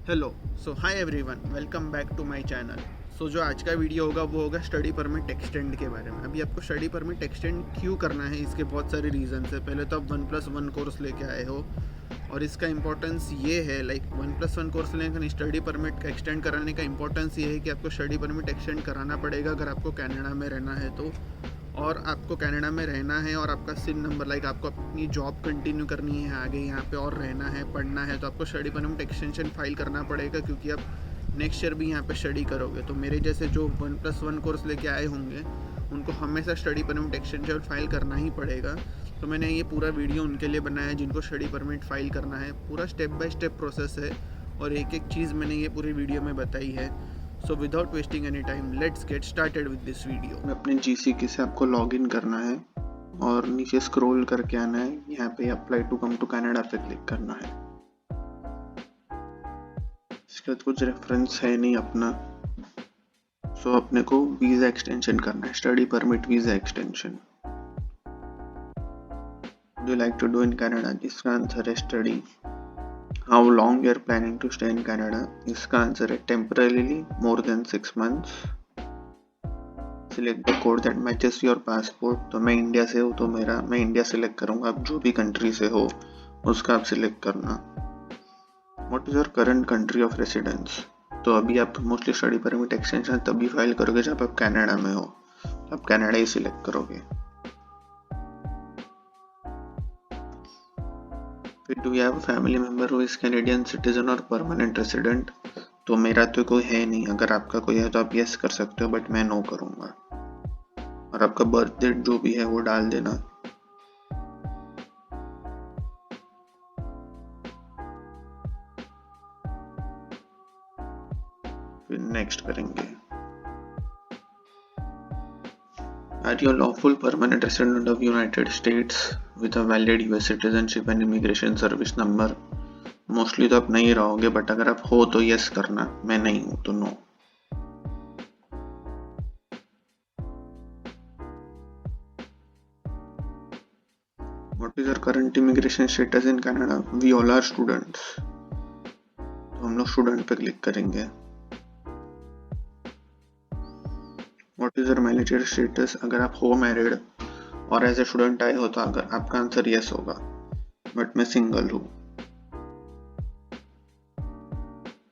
Hello. Hi everyone, welcome back to my channel. जो आज का वीडियो होगा वो होगा स्टडी परमिट एक्सटेंड के बारे में। अभी आपको स्टडी परमिट एक्सटेंड क्यों करना है, इसके बहुत सारे रीज़न्स है। पहले तो आप 1+1 कोर्स लेके आए हो और इसका इंपॉर्टेंस ये है, लाइक 1+1 कोर्स लेकर स्टडी परमिट का एक्सटेंड कराने का इंपॉर्टेंस ये है कि आपको स्टडी परमिट एक्सटेंड कराना पड़ेगा अगर आपको कनाडा में रहना है तो। और आपको कनाडा में रहना है और आपका सिन नंबर, लाइक आपको अपनी जॉब कंटिन्यू करनी है आगे यहाँ पे और रहना है, पढ़ना है, तो आपको स्टडी परमिट एक्सटेंशन फाइल करना पड़ेगा, क्योंकि आप नेक्स्ट ईयर भी यहाँ पे स्टडी करोगे। तो मेरे जैसे जो 1+1 कोर्स लेके आए होंगे उनको हमेशा स्टडी परमिट एक्सटेंशन फाइल करना ही पड़ेगा। तो मैंने ये पूरा वीडियो उनके लिए बनाया जिनको स्टडी परमिट फाइल करना है। पूरा स्टेप बाय स्टेप प्रोसेस है और एक एक चीज़ मैंने ये पूरी वीडियो में बताई है। Without wasting any time, let's get started with this video. अपने जीसीके से आपको लॉगिन करना है और नीचे स्क्रॉल करके आना है, यहाँ पे apply to come to Canada पे क्लिक करना है। इसके बाद कुछ रेफरेंस है नहीं अपना, अपने को वीज़ा एक्सटेंशन करना है, study permit visa extension. Do like to do in Canada? इसका आंसर है study. How long you are planning to stay in Canada? इसका आंसर है temporarily more than 6 months। Select the code that matches your passport. तो मैं India से हूँ तो मैं इंडिया सिलेक्ट करूँगा। आप जो भी कंट्री से हो उसका आप सिलेक्ट करना। What is your current country of residence? तो अभी आप मोस्टली स्टडी परमिट एक्सटेंशन तभी फाइल करोगे जब आप कनाडा में हो, तो आप कनाडा ही सिलेक्ट करोगे। फिर do you have a family member who is Canadian citizen और परमानेंट रेसिडेंट? तो मेरा तो कोई है नहीं। अगर आपका कोई है तो आप यस कर सकते हो, बट मैं नो करूँगा। और आपका बर्थ डेट जो भी है वो डाल देना। फिर नेक्स्ट करेंगे। Are you a lawful permanent resident of United States with a valid US citizenship and immigration service number? Mostly तो आप नहीं रहोगे, बट अगर आप हो तो यस करना, मैं नहीं हूँ तो no. What is your current immigration status in Canada? We all are students, तो हम लोग स्टूडेंट पे क्लिक करेंगे। व्हाट इज योर मैरिटल स्टेटस? अगर आप हो मैरिड और एज ए स्टूडेंट आए हो तो अगर आपका आंसर यस होगा, बट मैं सिंगल हूँ।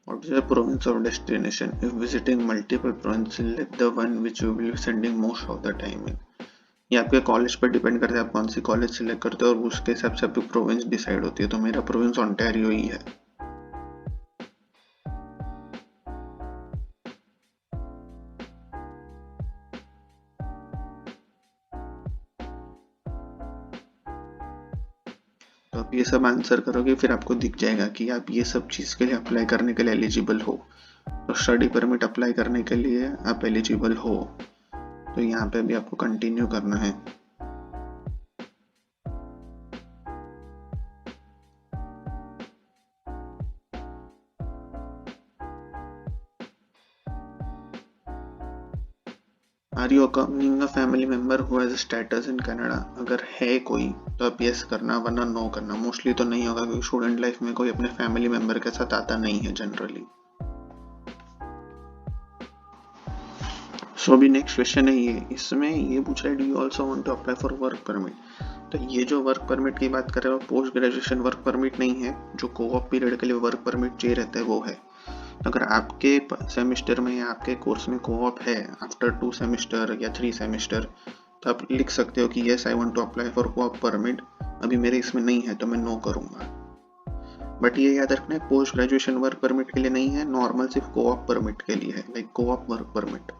What is your province of destination? If visiting multiple provinces, select the one which you will be sending most of the time in. ये आपके कॉलेज पर डिपेंड करता है, आप कौन सी कॉलेज सिलेक्ट करते हो और उसके हिसाब से आपकी प्रोविंस डिसाइड होती है। तो मेरा प्रोविंस ओंटारियो ही है। तो आप ये सब आंसर करोगे, फिर आपको दिख जाएगा कि आप ये सब चीज़ के लिए अप्लाई करने के लिए एलिजिबल हो। तो स्टडी परमिट अप्लाई करने के लिए आप एलिजिबल हो, तो यहाँ पे भी आपको कंटिन्यू करना है। Are you accompanying a family member who has status in Canada? अगर है कोई तो आप यस करना, वरना नो करना। मोस्टली तो नहीं होगा, क्योंकि स्टूडेंट लाइफ में कोई अपने फैमिली मेंबर के साथ आता नहीं है जनरली। अभी नेक्स्ट क्वेश्चन है ये, इसमें ये पूछ रहा है, do you also want to apply for work permit? तो ये जो वर्क परमिट की बात कर रहे हो, पोस्ट ग्रेजुएशन वर्क परमिट नहीं है। जो कोऑप पीरियड के लिए वर्क परमिट चाहिए रहता है वो है। अगर आपके सेमेस्टर में या आपके कोर्स में कोऑप है आफ्टर 2 सेमेस्टर या 3 सेमेस्टर, तो आप लिख सकते हो कि yes I want to apply for coop permit. अभी मेरे इसमें नहीं है तो मैं नो करूँगा। बट ये याद रखना है, पोस्ट ग्रेजुएशन वर्क परमिट के लिए नहीं है, नॉर्मल सिर्फ कोऑप परमिट के लिए है, like coop work permit.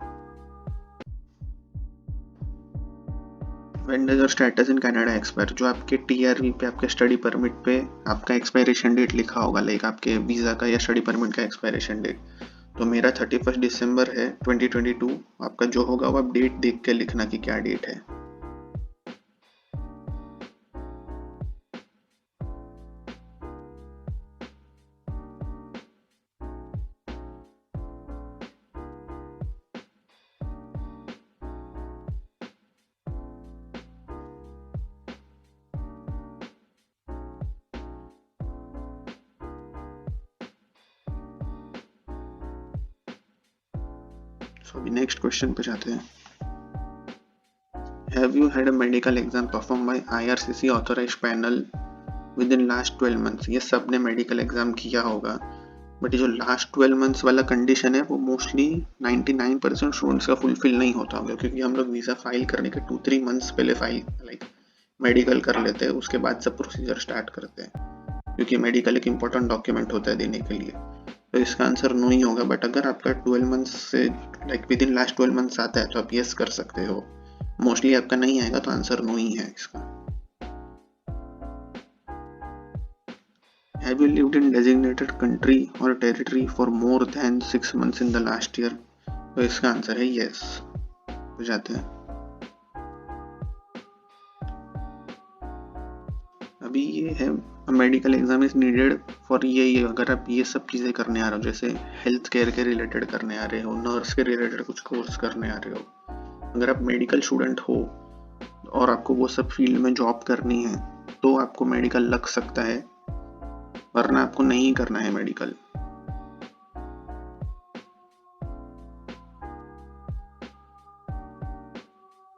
When does your status in Canada expire? जो आपके टीआरवी पे, आपके स्टडी परमिट पे आपका एक्सपायरेशन डेट लिखा होगा, लाइक आपके वीज़ा का या स्टडी परमिट का एक्सपायरेशन डेट। तो मेरा 31 दिसंबर है 2022। आपका जो होगा वो आप डेट देख के लिखना कि क्या डेट है। सो अभी नेक्स्ट क्वेश्चन पे जाते हैं। Have you had a medical exam perform by IRCC authorised panel with in last 12 months? ये सब ने मेडिकल एग्जाम किया होगा, बट ये जो लास्ट 12 मंथ्स वाला कंडीशन है वो मोस्टली 99% स्टूडेंट्स का फुलफिल नहीं होता होगा, क्योंकि हम लोग वीज़ा फाइल करने के 2-3 मंथ्स पहले फाइल मेडिकल कर लेते हैं, उसके बाद सब प्रोसीजर स्टार्ट करते हैं, क्योंकि मेडिकल एक इम्पोर्टेंट डॉक्यूमेंट होता है देने के लिए। तो इसका आंसर नो ही होगा, बट अगर आपका 12 मंथ्स से विद इन लास्ट 12 मंथ्स आता है तो आप यस कर सकते हो। मोस्टली आपका नहीं आएगा तो आंसर नो ही है इसका। Have you lived in designated country or territory for more than 6 months in the last year? तो इसका आंसर है yes। तो जाते हैं। अभी ये है medical exam is needed for ये अगर आप ये सब चीज़ें करने आ रहे हो, जैसे हेल्थ केयर के रिलेटेड करने आ रहे हो, नर्स के रिलेटेड कुछ कोर्स करने आ रहे हो, अगर आप मेडिकल स्टूडेंट हो और आपको वो सब फील्ड में जॉब करनी है तो आपको मेडिकल लग सकता है, वरना आपको नहीं करना है मेडिकल।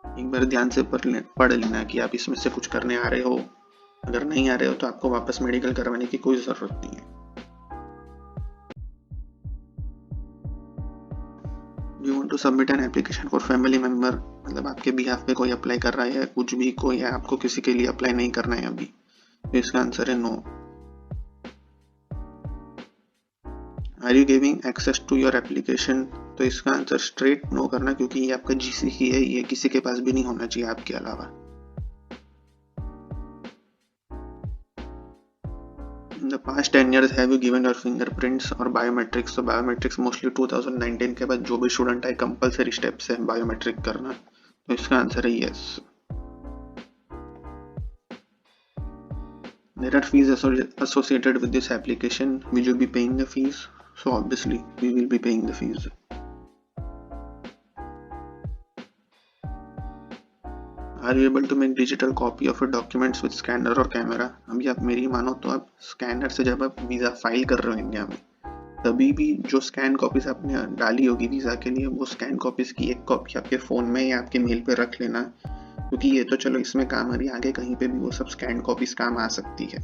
एक बार ध्यान से पढ़ लेना कि आप इसमें से कुछ करने आ रहे हो, अगर नहीं आ रहे हो तो आपको वापस मेडिकल करवाने की कोई जरूरत नहीं है। You want to submit an application for family member, मतलब आपके बिहाफ पे कोई अप्लाई कर रहा है, कुछ भी कोई है, आपको किसी के लिए अप्लाई नहीं करना है अभी, तो इसका आंसर है no. Are you giving access to your application? तो इसका आंसर स्ट्रेट नो करना, क्योंकि ये आपका GC की है, ये किसी के पास भी नहीं होना चाहिए आपके अलावा। In the past 10 years have you given your fingerprints और biometrics? तो biometrics मोस्टली 2019 के बाद जो भी स्टूडेंट है कंपलसरी स्टेप्स है बायोमेट्रिक करना, तो इसका आंसर है yes. There are fees associated with this application. Will you be paying the fees? So obviously we will be paying the fees. Are you able to make digital copy of your documents with scanner और camera? अभी आप मेरी मानो तो आप scanner से जब आप वीज़ा फाइल कर रहे हो इंडिया में, तभी भी जो स्कैन कॉपीज आपने डाली होगी वीज़ा के लिए, वो स्कैन कॉपीज की एक कॉपी आपके फ़ोन में या आपके मेल पे रख लेना, क्योंकि ये तो चलो इसमें काम आ रही है, आगे कहीं पे भी वो सब स्कैन कॉपीज काम आ सकती है।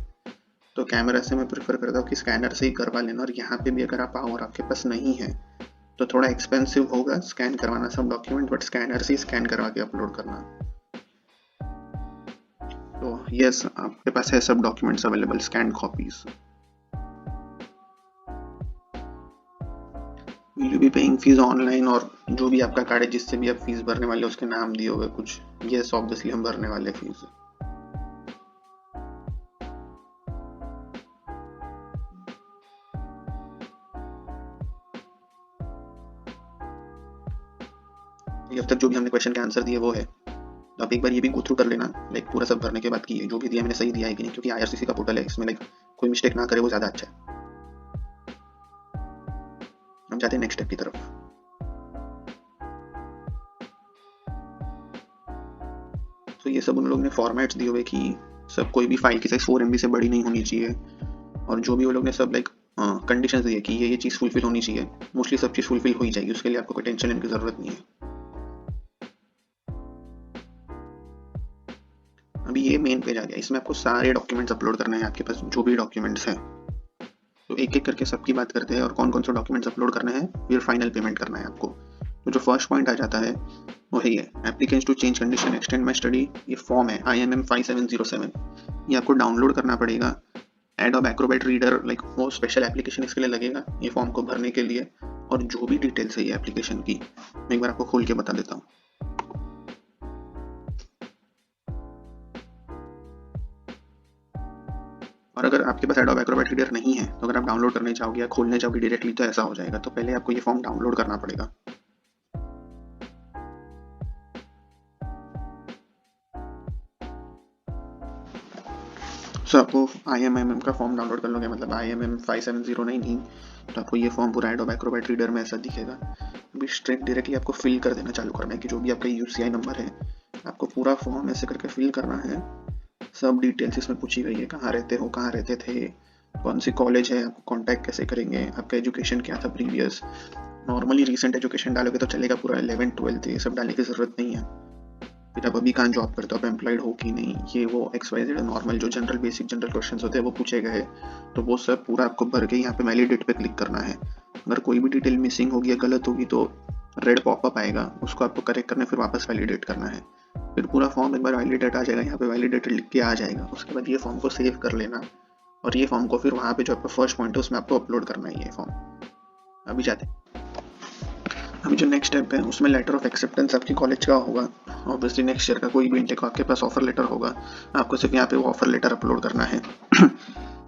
तो कैमरा से मैं प्रेफर करता हूँ कि स्कैनर से ही करवा लेना, और यहाँ पे भी अगर आप आओ और आपके पास नहीं है तो थोड़ा एक्सपेंसिव होगा स्कैन करवाना सब डॉक्यूमेंट, बट स्कैनर से ही स्कैन करवा के अपलोड करना। तो यस, आपके पास है सब documents available, scan copies. Will you be paying fees online? और जो भी आपका कार्ड है जिससे भी आप फीस भरने वाले उसके नाम दिए हुए कुछ, यस ऑब्वियसली हम भरने वाले फीस। ये अब तक जो भी हमने क्वेश्चन के आंसर दिए वो है, तो आप एक बार ये भी गो थ्रू कर लेना, पूरा सब भरने के बाद कि जो भी दिया मैंने सही दिया है कि नहीं, क्योंकि IRCC का पोर्टल है, इसमें कोई मिस्टेक ना करे वो ज़्यादा अच्छा है। हम जाते हैं नेक्स्ट स्टेप की तरफ। तो ये सब उन लोग ने फॉर्मेट्स दिए हुए कि सब कोई भी फाइल की साइज 4 MB से बड़ी नहीं होनी चाहिए, और जो भी वो लोग ने सब कंडीशंस दिए कि ये चीज़ फुलफिल होनी चाहिए, मोस्टली सब चीज़ फुलफिल हो ही जाएगी, उसके लिए आपको कोई टेंशन लेने की ज़रूरत नहीं है। अभी ये मेन पेज आ गया, इसमें आपको सारे डॉक्यूमेंट्स अपलोड करने हैं, आपके पास जो भी डॉक्यूमेंट्स हैं, तो एक एक करके सबकी बात करते हैं और कौन कौन से डॉक्यूमेंट्स अपलोड करने हैं, फिर फाइनल पेमेंट करना है आपको। तो जो फर्स्ट पॉइंट आ जाता है वो है ये applicants to change condition extend my study. ये फॉर्म है IMM 5707, ये आपको डाउनलोड करना पड़ेगा। एडोब एक्रोबैट रीडर वो स्पेशल एप्लीकेशन इसके लिए लगेगा ये फॉर्म को भरने के लिए, और जो भी डिटेल्स है ये एप्लीकेशन की मैं एक बार आपको खोल के बता देता हूँ। और अगर आपके पास एडोब एक्रोबैट रीडर नहीं है तो अगर आप डाउनलोड करने चाहोगे या खोलने चाहोगे डायरेक्टली तो ऐसा हो जाएगा, तो पहले आपको ये फॉर्म डाउनलोड करना पड़ेगा। सो आपको IMM का फॉर्म डाउनलोड कर लोगे, मतलब IMM 5709 नहीं, तो आपको ये फॉर्म पूरा एडोब एक्रोबैट रीडर में ऐसा दिखेगा। अभी स्ट्रेट डायरेक्टली आपको फिल कर देना चालू करना है कि जो भी आपका UCI नंबर है आपको पूरा फॉर्म ऐसे करके फिल करना है। सब डिटेल्स इसमें पूछी गई है, कहाँ रहते हो, कहाँ रहते थे, कौन सी कॉलेज है, आपको कांटेक्ट कैसे करेंगे, आपका एजुकेशन क्या था प्रीवियस, नॉर्मली रिसेंट एजुकेशन डालोगे तो चलेगा, पूरा 11th 12th ये सब डालने की ज़रूरत नहीं है। फिर आप अभी कहाँ जॉब करते हो, आप एम्प्लॉयड हो कि नहीं, ये वो XYZ नॉर्मल जो जनरल बेसिक जनरल क्वेश्चंस होते हैं वो पूछे गए, तो वो सब पूरा आपको भर के यहाँ पे वैलिडेट पे क्लिक करना है। अगर कोई भी डिटेल मिसिंग होगी या गलत होगी तो रेड पॉपअप आएगा, उसको आपको करेक्ट करना है, फिर वापस वैलिडेट करना है। फिर पूरा फॉर्म एक बार वैलिडेट आ जाएगा, यहाँ पे वैलिडेटेड लिख के आ जाएगा। उसके बाद ये फॉर्म को सेव कर लेना और ये फॉर्म को फिर वहाँ पे जो आपका फर्स्ट पॉइंट है उसमें आपको अपलोड करना है ये फॉर्म। अभी जाते अभी जो नेक्स्ट स्टेप है उसमें लेटर ऑफ एक्सेप्टेंस आपकी कॉलेज का होगा। ऑब्वियसली नेक्स्ट ईयर का कोई भी इंटेक आपके पास ऑफर लेटर होगा, आपको सिर्फ यहाँ पे वो ऑफर लेटर अपलोड करना है।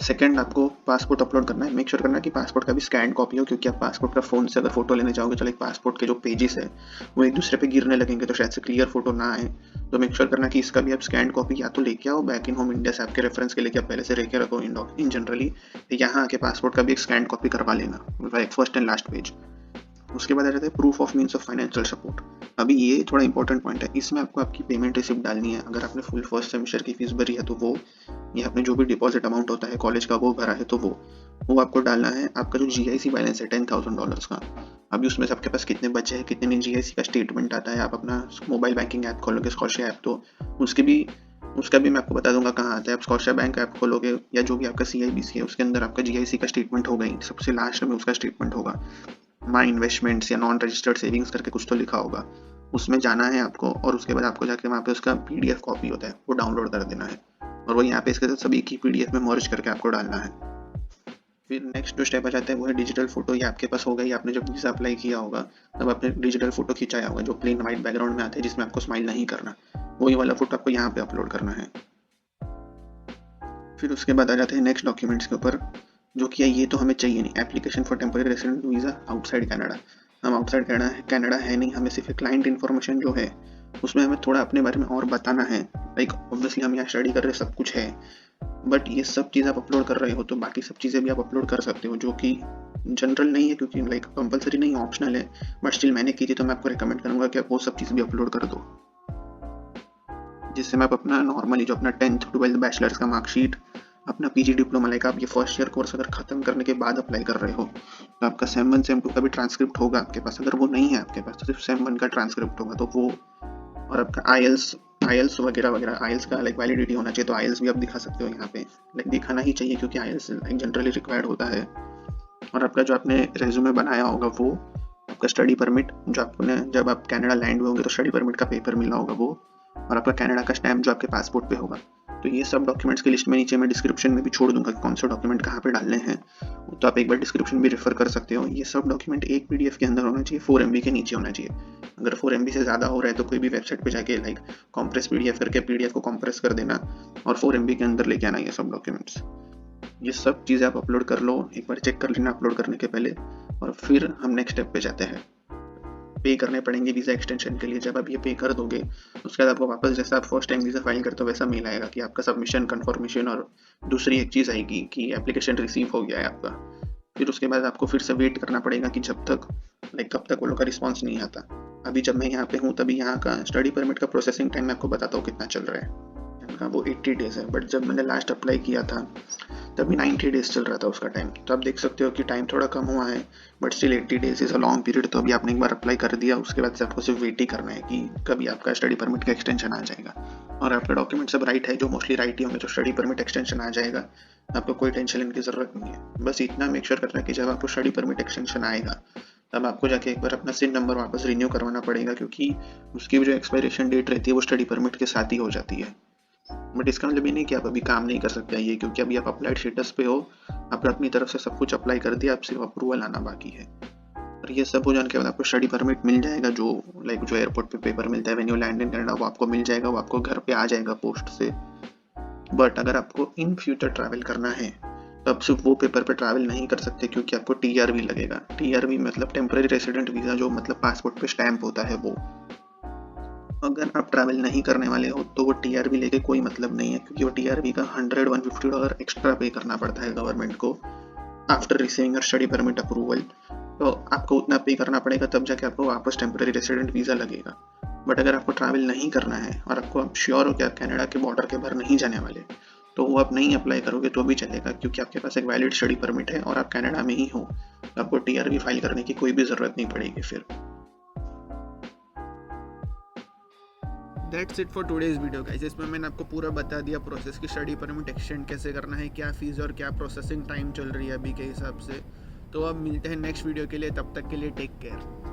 सेकंड, आपको पासपोर्ट अपलोड करना है। मेक श्योर करना कि पासपोर्ट का भी स्कैन कॉपी हो, क्योंकि आप पासपोर्ट का फ़ोन से अगर फोटो लेने जाओगे तो लाइक पासपोर्ट के जो पेजेस है वो एक दूसरे पे गिरने लगेंगे, तो शायद से क्लियर फोटो ना आए। तो मेक श्योर करना कि इसका भी आप स्कैन कॉपी या तो लेके आओ बैक इन होम इंडिया से, आपके रेफरेंस के लिए आप पहले से लेके रखो इन जनरली, यहाँ आके पासपोर्ट का भी एक स्कैन कॉपी करवा लेना, like first and last page. उसके बाद आ जाता है proof of means of financial support. अभी ये थोड़ा इंपॉर्टेंट पॉइंट है, इसमें आपको आपकी पेमेंट रिसिप्ट डालनी है। अगर आपने फुल फर्स्ट सेमेस्टर की फीस भरी है तो वो, या आपने जो भी डिपॉजिट अमाउंट होता है कॉलेज का वो भरा है तो वो आपको डालना है। आपका जो GIC बैलेंस है $10,000 का, अभी उसमें से आपके पास कितने बचे हैं कितने नहीं, GIC का स्टेटमेंट आता है। आप अपना मोबाइल बैंकिंग ऐप खोलोगे स्कॉशा ऐप, तो उसका भी मैं आपको बता दूंगा कहाँ आता है। आप स्कॉशा बैंक ऐप खोलोगे या जो भी आपका CIBC है उसके अंदर आपका GIC का स्टेटमेंट होगा ही, सबसे लास्ट में उसका स्टेटमेंट होगा। माई इन्वेस्टमेंट्स या नॉन रजिस्टर्ड सेविंग्स करके कुछ तो लिखा होगा, उसमें जाना है आपको और उसके बाद आपको जाके वहाँ पे उसका PDF कॉपी होता है वो डाउनलोड कर देना है और वो यहाँ पे इसके साथ सभी की PDF में मर्ज करके आपको डालना है। फिर नेक्स्ट जो स्टेप आ जाता है वो है डिजिटल फोटो। ये आपके पास होगा ही, आपने जब वीज़ा अप्लाई किया होगा तब आपने डिजिटल फोटो खिंचाया होगा जो प्लेन वाइट बैकग्राउंड में आता है, जिसमें आपको स्माइल नहीं करना, वही वाला फोटो आपको यहाँ पे अपलोड करना है। फिर उसके बाद आ जाते हैं नेक्स्ट डॉक्यूमेंट्स के ऊपर, जो कि ये तो हमें चाहिए नहीं, application for temporary resident visa outside Canada. हम आउटसाइड कनाडा है नहीं, हमें सिर्फ क्लाइंट इन्फॉर्मेशन जो है उसमें हमें थोड़ा अपने बारे में और बताना है। लाइक ऑब्वियसली हम यहाँ स्टडी कर रहे हैं, सब कुछ है, बट ये सब चीज़ आप अपलोड कर रहे हो तो बाकी सब चीज़ें भी आप अपलोड कर सकते हो, जो कि जनरल नहीं है क्योंकि लाइक कंपलसरी नहीं, ऑप्शनल है, बट स्टिल मैंने की थी तो मैं आपको रिकमेंड करूँगा कि आप वो सब चीज़ भी अपलोड कर दो, जिससे मैं आप अपना नॉर्मली जो अपना 10th 12th बैचलर्स का मार्कशीट, अपना PG डिप्लोमा, लाइक आप ये फर्स्ट ईयर कोर्स अगर खत्म करने के बाद अप्लाई कर रहे हो तो आपका सेम 1 सेम 2 का भी ट्रांसक्रिप्ट होगा आपके पास। अगर वो नहीं है आपके पास तो सिर्फ सेम 1 का ट्रांसक्रिप्ट होगा, तो वो, और आपका IELTS वगैरह वगैरह, IELTS का लाइक वैलिडिटी होना चाहिए, तो IELTS भी आप दिखा सकते हो यहाँ पे, लाइक दिखाना ही चाहिए क्योंकि IELTS लाइक जनरली रिक्वायर्ड होता है। और आपका जो आपने रेज्यूमे बनाया होगा वो, आपका स्टडी परमिट जो आपने जब आप कनाडा लैंड हुए होंगे तो स्टडी परमिट का पेपर मिला होगा वो, और आपका कनाडा का स्टैम्प जो आपके पासपोर्ट पे होगा। तो ये सब डॉक्यूमेंट्स की लिस्ट में नीचे मैं डिस्क्रिप्शन में भी छोड़ दूंगा कि कौन सा डॉक्यूमेंट कहाँ पे डालने हैं, तो आप एक बार डिस्क्रिप्शन भी रेफर कर सकते हो। ये सब डॉक्यूमेंट एक PDF के अंदर होना चाहिए, 4 MB के नीचे होना चाहिए। अगर 4 MB से ज़्यादा हो रहा है तो कोई भी वेबसाइट पे जाके लाइक कॉम्प्रेस PDF करके PDF को कॉम्प्रेस कर देना और 4 MB के अंदर लेके आना ये सब डॉक्यूमेंट्स। ये सब चीज़ें आप अपलोड कर लो, एक बार चेक कर लेना अपलोड करने के पहले, और फिर हम नेक्स्ट स्टेप पे जाते हैं। पे करने पड़ेंगे वीज़ा एक्सटेंशन के लिए। जब आप ये पे कर दोगे उसके बाद आपको वापस जैसे आप फर्स्ट टाइम वीज़ा फाइल करते हो वैसा मेल आएगा कि आपका सबमिशन कन्फर्मेशन, और दूसरी एक चीज़ आएगी कि एप्लीकेशन रिसीव हो गया है आपका। फिर उसके बाद आपको फिर से वेट करना पड़ेगा कि जब तक लाइक कब तक वो लोग का रिस्पॉन्स नहीं आता। अभी जब मैं यहाँ पे हूँ तभी यहाँ का स्टडी परमिट का प्रोसेसिंग टाइम मैं आपको बताता हूँ कितना चल रहा है, इनका वो 80 डेज़ है, बट जब मैंने लास्ट अप्लाई किया था तभी 90 डेज चल रहा था उसका टाइम। तो आप देख सकते हो कि टाइम थोड़ा कम हुआ है, but still 80 days is a long period. तो अभी आपने एक बार अप्लाई कर दिया, उसके बाद से आपको सिर्फ वेट ही करना है कि कभी आपका स्टडी परमिट का एक्सटेंशन आ जाएगा। और आपके डॉक्यूमेंट सब राइट है, जो मोस्टली राइट ही होंगे, तो स्टडी परमिट एक्सटेंशन आ जाएगा, आपको कोई टेंशन लेने की ज़रूरत नहीं है। बस इतना मेक श्योर करना है कि जब आपको स्टडी परमिट एक्सटेंशन आएगा तब आपको जाके एक बार अपना SIN नंबर वापस रिन्यू करवाना पड़ेगा, क्योंकि उसकी जो एक्सपायरेशन डेट रहती है वो स्टडी परमिट के साथ ही हो जाती है। बट इसका मतलब ये नहीं कि आप अभी काम नहीं कर सकते हैं ये, क्योंकि अभी आप अप्लाइड स्टेटस पे हो, आपने अपनी तरफ से सब कुछ अप्लाई कर दिया, आप सिर्फ अप्रूवल आना बाकी है। और ये सब हो जाने के बाद आपको स्टडी परमिट मिल जाएगा, जो लाइक जो एयरपोर्ट पे पेपर मिलता है when you land in Canada, वो आपको मिल जाएगा, वो आपको घर पे आ जाएगा पोस्ट से। बट अगर आपको इन फ्यूचर ट्रैवल करना है तो आप सिर्फ वो पेपर पे ट्रैवल नहीं कर सकते, क्योंकि आपको TRV लगेगा। TRV मतलब टेम्पररी रेसिडेंट वीज़ा, जो मतलब पासपोर्ट पे स्टैम्प होता है वो। अगर आप ट्रैवल नहीं करने वाले हो तो वो TRV लेके कोई मतलब नहीं है, क्योंकि वो TRV का $150 एक्स्ट्रा पे करना पड़ता है गवर्नमेंट को after receiving your study permit approval. तो आपको उतना पे करना पड़ेगा, तब जाके आपको वापस टेम्पररी रेसिडेंट वीज़ा लगेगा। बट अगर आपको ट्रैवल नहीं करना है और आपको आप श्योर हो कि आप कनाडा के बॉर्डर के बाहर नहीं जाने वाले, तो वो आप नहीं अप्लाई करोगे तो भी चलेगा, क्योंकि आपके पास एक वैलिड स्टडी परमिट है और आप कनाडा में ही हो, तो आपको TRV फाइल करने की कोई भी ज़रूरत नहीं पड़ेगी फिर। That's it for today's video guys. इसमें मैंने आपको पूरा बता दिया प्रोसेस की स्टडी परमिट एक्सटेंड कैसे करना है, क्या फ़ीस और क्या प्रोसेसिंग टाइम चल रही है अभी के हिसाब से। तो अब मिलते हैं नेक्स्ट वीडियो के लिए, तब तक के लिए टेक केयर।